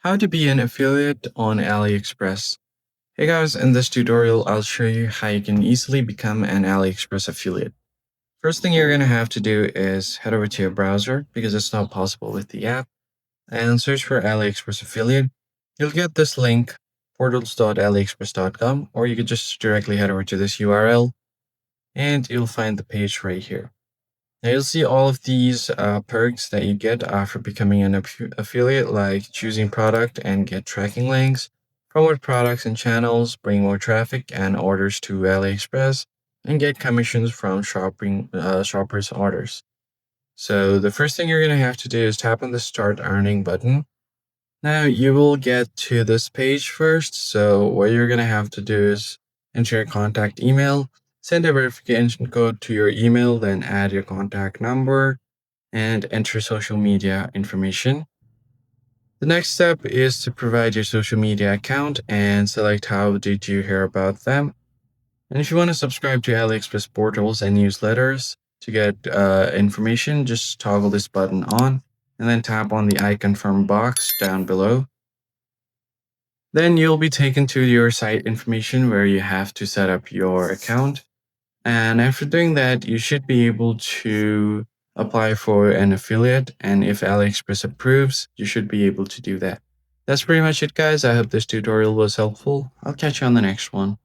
How to be an affiliate on AliExpress. Hey guys, in this tutorial, I'll show you how you can easily become an AliExpress affiliate. First thing you're going to have to do is head over to your browser because it's not possible with the app and search for AliExpress affiliate. You'll get this link, portals.aliexpress.com, or you could just directly head over to this URL and you'll find the page right here. Now you'll see all of these perks that you get after becoming an affiliate, like choosing product and get tracking links, promote products and channels, bring more traffic and orders to AliExpress, and get commissions from shoppers' orders. So the first thing you're going to have to do is tap on the Start Earning button. Now you will get to this page first. So what you're going to have to do is enter your contact email, send a verification code to your email, then add your contact number and enter social media information. The next step is to provide your social media account and select how did you hear about them. And if you want to subscribe to AliExpress portals and newsletters to get information, just toggle this button on and then tap on the I confirm box down below. Then you'll be taken to your site information where you have to set up your account. And after doing that, you should be able to apply for an affiliate. And if AliExpress approves, you should be able to do that. That's pretty much it, guys. I hope this tutorial was helpful. I'll catch you on the next one.